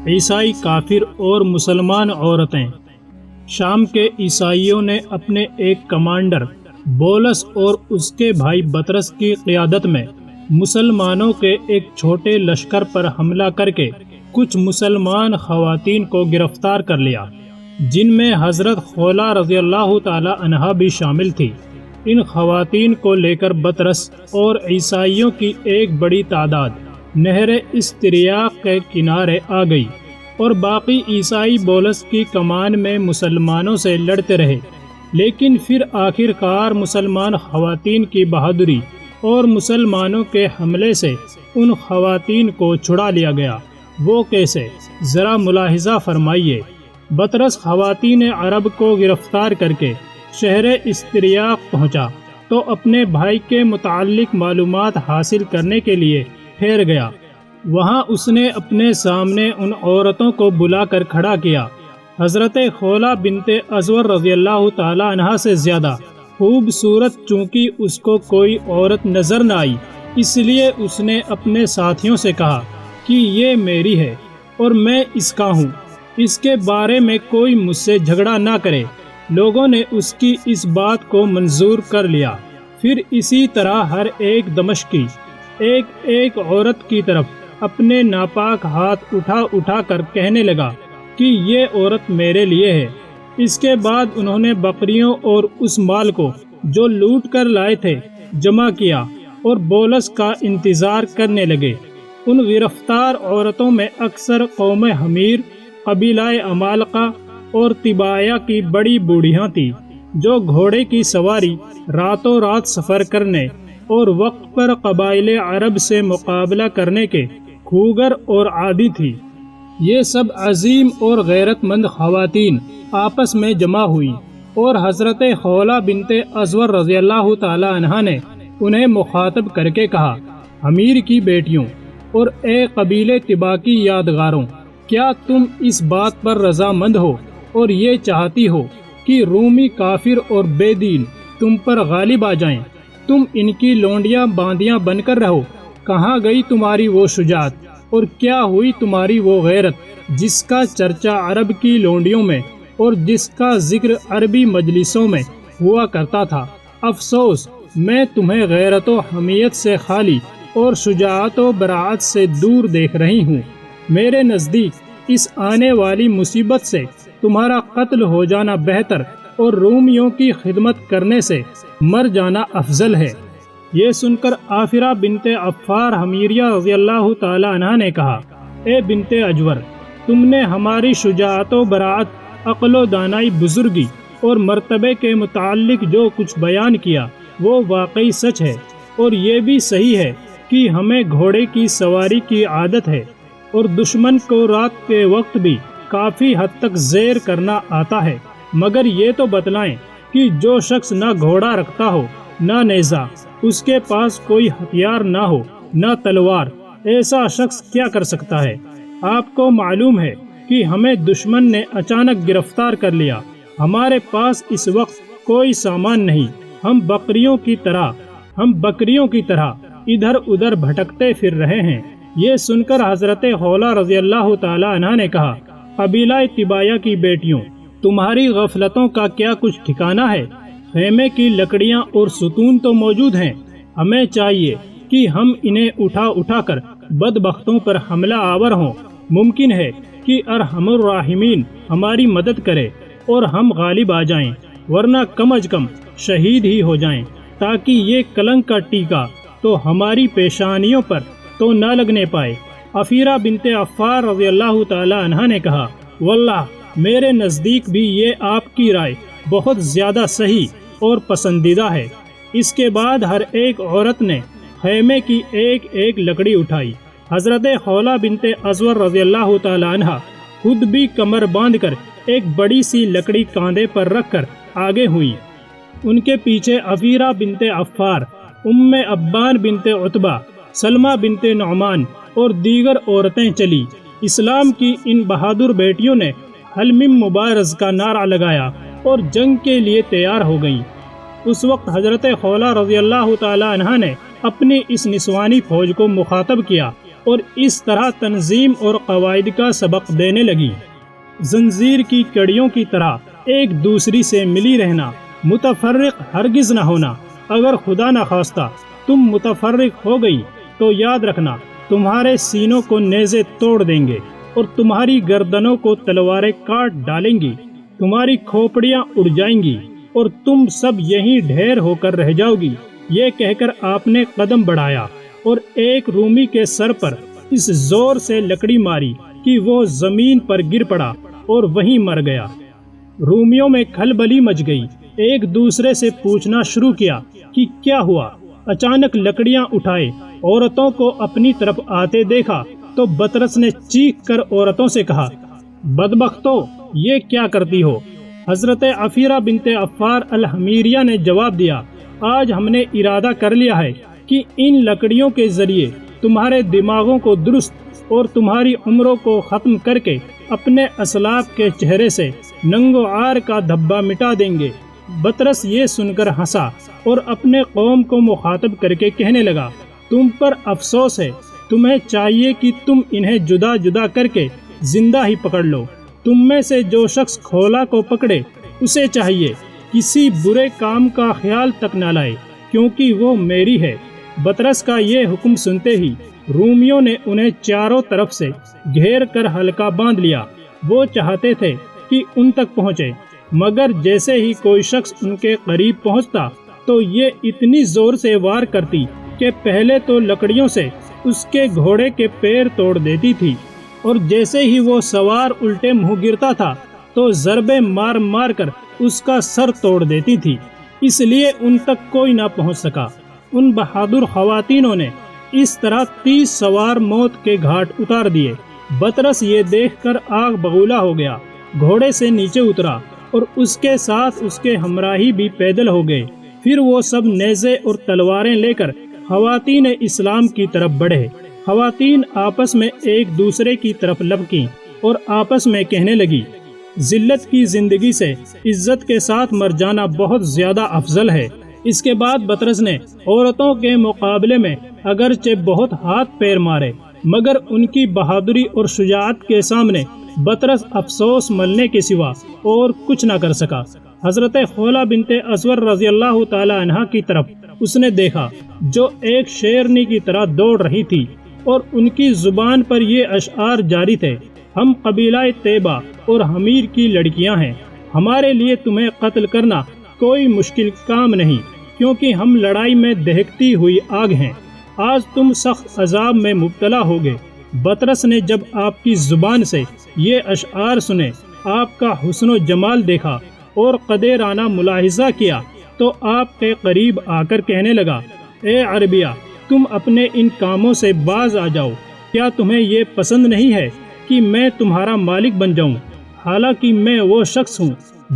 عیسائی کافر اور مسلمان عورتیں۔ شام کے عیسائیوں نے اپنے ایک کمانڈر بولس اور اس کے بھائی بطرس کی قیادت میں مسلمانوں کے ایک چھوٹے لشکر پر حملہ کر کے کچھ مسلمان خواتین کو گرفتار کر لیا، جن میں حضرت خولا رضی اللہ تعالی عنہا بھی شامل تھی۔ ان خواتین کو لے کر بطرس اور عیسائیوں کی ایک بڑی تعداد نہر استریاق کے کنارے آ گئی، اور باقی عیسائی بولس کی کمان میں مسلمانوں سے لڑتے رہے، لیکن پھر آخر کار مسلمان خواتین کی بہادری اور مسلمانوں کے حملے سے ان خواتین کو چھڑا لیا گیا۔ وہ کیسے؟ ذرا ملاحظہ فرمائیے۔ بطرس خواتین عرب کو گرفتار کر کے شہر استریاق پہنچا تو اپنے بھائی کے متعلق معلومات حاصل کرنے کے لیے ٹھہر گیا۔ وہاں اس نے اپنے سامنے ان عورتوں کو بلا کر کھڑا کیا۔ حضرت خولا بنت ازور رضی اللہ تعالی عنہا سے زیادہ خوبصورت چونکہ اس کو کوئی عورت نظر نہ آئی، اس لیے اس نے اپنے ساتھیوں سے کہا کہ یہ میری ہے اور میں اس کا ہوں، اس کے بارے میں کوئی مجھ سے جھگڑا نہ کرے۔ لوگوں نے اس کی اس بات کو منظور کر لیا۔ پھر اسی طرح ہر ایک دمشقی ایک ایک عورت کی طرف اپنے ناپاک ہاتھ اٹھا اٹھا کر کہنے لگا کہ یہ عورت میرے لیے ہے۔ اس کے بعد انہوں نے بکریوں اور اس مال کو جو لوٹ کر لائے تھے جمع کیا اور بولس کا انتظار کرنے لگے۔ ان گرفتار عورتوں میں اکثر قوم حمیر، قبیلہ عمالقہ اور طبایا کی بڑی بوڑھیاں تھیں، جو گھوڑے کی سواری، راتوں رات سفر کرنے اور وقت پر قبائل عرب سے مقابلہ کرنے کے خوگر اور عادی تھی۔ یہ سب عظیم اور غیرت مند خواتین آپس میں جمع ہوئی، اور حضرت خولا بنت ازور رضی اللہ تعالی عنہا نے انہیں مخاطب کر کے کہا، امیر کی بیٹیوں اور اے قبیلے طبا کی یادگاروں، کیا تم اس بات پر رضامند ہو اور یہ چاہتی ہو کہ رومی کافر اور بے دین تم پر غالب آ جائیں؟ تم ان کی لونڈیاں باندیاں بن کر رہو۔ کہاں گئی تمہاری وہ شجاعت اور کیا ہوئی تمہاری وہ غیرت جس کا چرچا عرب کی لونڈیوں میں اور جس کا ذکر عربی مجلسوں میں ہوا کرتا تھا؟ افسوس، میں تمہیں غیرت و حمیت سے خالی اور شجاعت و براعت سے دور دیکھ رہی ہوں۔ میرے نزدیک اس آنے والی مصیبت سے تمہارا قتل ہو جانا بہتر اور رومیوں کی خدمت کرنے سے مر جانا افضل ہے۔ یہ سن کر آفرہ بنت عفار حمیریہ رضی اللہ تعالی عنہ نے کہا، اے بنت اجور، تم نے ہماری شجاعت و براعت، عقل و دانائی، بزرگی اور مرتبے کے متعلق جو کچھ بیان کیا وہ واقعی سچ ہے، اور یہ بھی صحیح ہے کہ ہمیں گھوڑے کی سواری کی عادت ہے اور دشمن کو رات کے وقت بھی کافی حد تک زیر کرنا آتا ہے، مگر یہ تو بتلائیں کہ جو شخص نہ گھوڑا رکھتا ہو نہ نیزہ، اس کے پاس کوئی ہتھیار نہ ہو نہ تلوار، ایسا شخص کیا کر سکتا ہے؟ آپ کو معلوم ہے کہ ہمیں دشمن نے اچانک گرفتار کر لیا، ہمارے پاس اس وقت کوئی سامان نہیں، ہم بکریوں کی طرح ادھر ادھر بھٹکتے پھر رہے ہیں۔ یہ سن کر حضرت خولا رضی اللہ تعالی عنہ نے کہا، قبیلہ طبایا کی بیٹیوں، تمہاری غفلتوں کا کیا کچھ ٹھکانہ ہے؟ خیمے کی لکڑیاں اور ستون تو موجود ہیں، ہمیں چاہیے کہ ہم انہیں اٹھا اٹھا کر بدبختوں پر حملہ آور ہوں۔ ممکن ہے کہ ارحم الراحمین ہماری مدد کرے اور ہم غالب آ جائیں، ورنہ کم از کم شہید ہی ہو جائیں، تاکہ یہ کلنک کا ٹیکا تو ہماری پیشانیوں پر تو نہ لگنے پائے۔ عفیرہ بنت عفار رضی اللہ تعالی عنہ نے کہا، واللہ میرے نزدیک بھی یہ آپ کی رائے بہت زیادہ صحیح اور پسندیدہ ہے۔ اس کے بعد ہر ایک عورت نے خیمے کی ایک ایک لکڑی اٹھائی۔ حضرت خولا بنت ازور رضی اللہ تعالی عنہ خود بھی کمر باندھ کر ایک بڑی سی لکڑی کاندھے پر رکھ کر آگے ہوئیں۔ ان کے پیچھے عفیرہ بنت عفار، ام ابان بنت عتبہ، سلمہ بنت نعمان اور دیگر عورتیں چلی۔ اسلام کی ان بہادر بیٹیوں نے حلم مبارز کا نعرہ لگایا اور جنگ کے لیے تیار ہو گئیں۔ اس وقت حضرت خولا رضی اللہ تعالی عنہ نے اپنی اس نسوانی فوج کو مخاطب کیا اور اس طرح تنظیم اور قواعد کا سبق دینے لگی۔ زنجیر کی کڑیوں کی طرح ایک دوسری سے ملی رہنا، متفرق ہرگز نہ ہونا۔ اگر خدا نخواستہ تم متفرق ہو گئی تو یاد رکھنا تمہارے سینوں کو نیزے توڑ دیں گے اور تمہاری گردنوں کو تلواریں کاٹ ڈالیں گی، تمہاری کھوپڑیاں اڑ جائیں گی اور تم سب یہیں ڈھیر ہو کر رہ جاؤ گی۔ یہ کہہ کر آپ نے قدم بڑھایا اور ایک رومی کے سر پر اس زور سے لکڑی ماری کہ وہ زمین پر گر پڑا اور وہیں مر گیا۔ رومیوں میں کھلبلی مچ گئی، ایک دوسرے سے پوچھنا شروع کیا کہ کیا ہوا۔ اچانک لکڑیاں اٹھائے عورتوں کو اپنی طرف آتے دیکھا تو بطرس نے چیخ کر عورتوں سے کہا، بدبختو، یہ کیا کرتی ہو؟ حضرت عفیرہ بنت عفار الحمیریہ نے جواب دیا، آج ہم نے ارادہ کر لیا ہے کہ ان لکڑیوں کے ذریعے تمہارے دماغوں کو درست اور تمہاری عمروں کو ختم کر کے اپنے اسلاف کے چہرے سے ننگ و عار کا دھبا مٹا دیں گے۔ بطرس یہ سن کر ہنسا اور اپنے قوم کو مخاطب کر کے کہنے لگا، تم پر افسوس ہے، تمہیں چاہیے کہ تم انہیں جدا جدا کر کے زندہ ہی پکڑ لو۔ تم میں سے جو شخص کھولا کو پکڑے اسے چاہیے کسی برے کام کا خیال تک نہ لائے، کیونکہ وہ میری ہے۔ بطرس کا یہ حکم سنتے ہی رومیوں نے انہیں چاروں طرف سے گھیر کر حلقہ باندھ لیا۔ وہ چاہتے تھے کہ ان تک پہنچے، مگر جیسے ہی کوئی شخص ان کے قریب پہنچتا تو یہ اتنی زور سے وار کرتی کہ پہلے تو لکڑیوں سے اس کے گھوڑے کے پیر توڑ دیتی تھی، اور جیسے ہی وہ سوار الٹے منہ گرتا تھا تو ضربے مار مار کر اس کا سر توڑ دیتی تھی۔ اس لیے ان تک کوئی نہ پہنچ سکا۔ ان بہادر خواتینوں نے اس طرح 30 سوار موت کے گھاٹ اتار دیے۔ بطرس یہ دیکھ کر آگ بگولا ہو گیا، گھوڑے سے نیچے اترا اور اس کے ساتھ اس کے ہمراہی بھی پیدل ہو گئے۔ پھر وہ سب نیزے اور تلواریں لے کر خواتین اسلام کی طرف بڑھے۔ خواتین آپس میں ایک دوسرے کی طرف لپکیں اور آپس میں کہنے لگی، ذلت کی زندگی سے عزت کے ساتھ مر جانا بہت زیادہ افضل ہے۔ اس کے بعد بطرس نے عورتوں کے مقابلے میں اگرچہ بہت ہاتھ پیر مارے، مگر ان کی بہادری اور شجاعت کے سامنے بطرس افسوس ملنے کے سوا اور کچھ نہ کر سکا۔ حضرت خولہ بنت اسور رضی اللہ تعالی عنہا کی طرف اس نے دیکھا، جو ایک شیرنی کی طرح دوڑ رہی تھی، اور ان کی زبان پر یہ اشعار جاری تھے، ہم قبیلہ طیبہ اور حمیر کی لڑکیاں ہیں، ہمارے لیے تمہیں قتل کرنا کوئی مشکل کام نہیں، کیونکہ ہم لڑائی میں دہکتی ہوئی آگ ہیں، آج تم سخت عذاب میں مبتلا ہوگے۔ بطرس نے جب آپ کی زبان سے یہ اشعار سنے، آپ کا حسن و جمال دیکھا اور قدیرانہ ملاحظہ کیا تو آپ کے قریب آ کر کہنے لگا، اے عربیہ، تم اپنے ان کاموں سے باز آ جاؤ۔ کیا تمہیں یہ پسند نہیں ہے کہ میں تمہارا مالک بن جاؤں؟ حالانکہ میں وہ شخص ہوں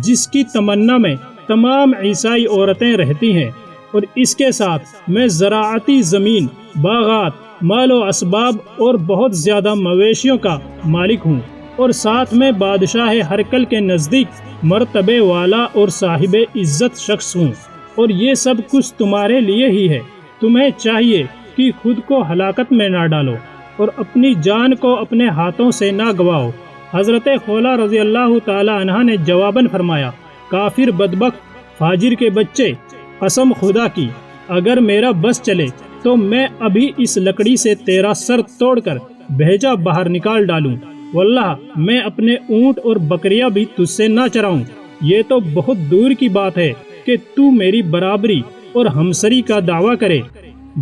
جس کی تمنا میں تمام عیسائی عورتیں رہتی ہیں، اور اس کے ساتھ میں زراعتی زمین، باغات، مال و اسباب اور بہت زیادہ مویشیوں کا مالک ہوں، اور ساتھ میں بادشاہ ہرکل کے نزدیک مرتبے والا اور صاحب عزت شخص ہوں، اور یہ سب کچھ تمہارے لیے ہی ہے۔ تمہیں چاہیے کہ خود کو ہلاکت میں نہ ڈالو اور اپنی جان کو اپنے ہاتھوں سے نہ گواؤ۔ حضرت خولہ رضی اللہ تعالی عنہ نے جواباً فرمایا، کافر بدبخت فاجر کے بچے، قسم خدا کی اگر میرا بس چلے تو میں ابھی اس لکڑی سے تیرا سر توڑ کر بھیجا باہر نکال ڈالوں، واللہ میں اپنے اونٹ اور بکریاں بھی تجھ سے نہ چراؤں۔ یہ تو بہت دور کی بات ہے کہ تو میری برابری اور ہمسری کا دعویٰ کرے۔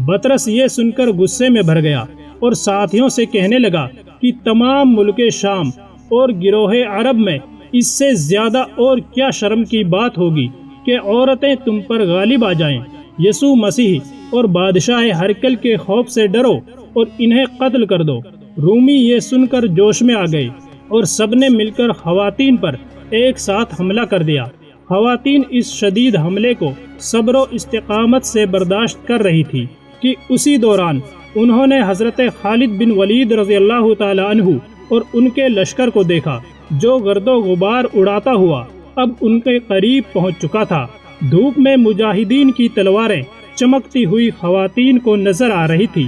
بطرس یہ سن کر غصے میں بھر گیا اور ساتھیوں سے کہنے لگا کہ تمام ملک شام اور گروہ عرب میں اس سے زیادہ اور کیا شرم کی بات ہوگی کہ عورتیں تم پر غالب آ جائیں۔ یسوع مسیح اور بادشاہ ہرکل کے خوف سے ڈرو اور انہیں قتل کر دو۔ رومی یہ سن کر جوش میں آ گئے اور سب نے مل کر خواتین پر ایک ساتھ حملہ کر دیا۔ خواتین اس شدید حملے کو صبر و استقامت سے برداشت کر رہی تھی کہ اسی دوران انہوں نے حضرت خالد بن ولید رضی اللہ تعالی عنہ اور ان کے لشکر کو دیکھا، جو گرد و غبار اڑاتا ہوا اب ان کے قریب پہنچ چکا تھا۔ دھوپ میں مجاہدین کی تلواریں چمکتی ہوئی خواتین کو نظر آ رہی تھی۔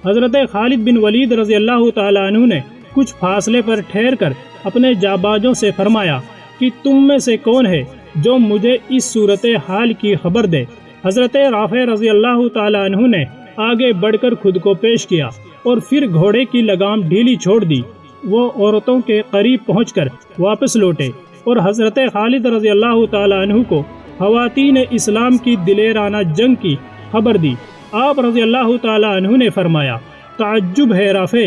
حضرت خالد بن ولید رضی اللہ تعالیٰ عنہ نے کچھ فاصلے پر ٹھہر کر اپنے جابازوں سے فرمایا کہ تم میں سے کون ہے جو مجھے اس صورتحال کی خبر دے۔ حضرت رافع رضی اللہ تعالیٰ عنہ نے آگے بڑھ کر خود کو پیش کیا اور پھر گھوڑے کی لگام ڈھیلی چھوڑ دی۔ وہ عورتوں کے قریب پہنچ کر واپس لوٹے اور حضرت خالد رضی اللہ تعالیٰ عنہ کو خواتین اسلام کی دلیرانہ جنگ کی خبر دی۔ آپ رضی اللہ تعالیٰ عنہ نے فرمایا، تعجب ہے رافع،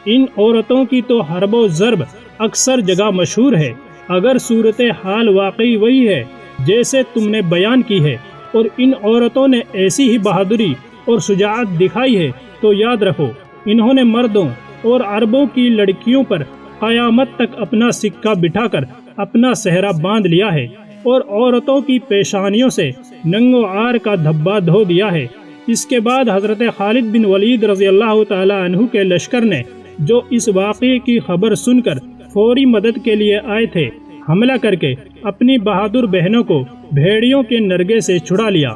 ان عورتوں کی تو حرب و ضرب اکثر جگہ مشہور ہے۔ اگر صورتحال واقعی وہی ہے جیسے تم نے بیان کی ہے اور ان عورتوں نے ایسی ہی بہادری اور شجاعت دکھائی ہے تو یاد رکھو انہوں نے مردوں اور عربوں کی لڑکیوں پر قیامت تک اپنا سکہ بٹھا کر اپنا صحرا باندھ لیا ہے اور عورتوں کی پیشانیوں سے ننگ و عار کا دھبا دھو دیا ہے۔ اس کے بعد حضرت خالد بن ولید رضی اللہ تعالیٰ عنہ کے لشکر نے، جو اس واقعے کی خبر سن کر فوری مدد کے لیے آئے تھے، حملہ کر کے اپنی بہادر بہنوں کو بھیڑیوں کے نرگے سے چھڑا لیا۔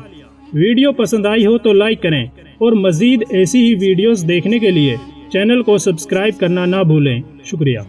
ویڈیو پسند آئی ہو تو لائک کریں اور مزید ایسی ہی ویڈیوز دیکھنے کے لیے چینل کو سبسکرائب کرنا نہ بھولیں۔ شکریہ۔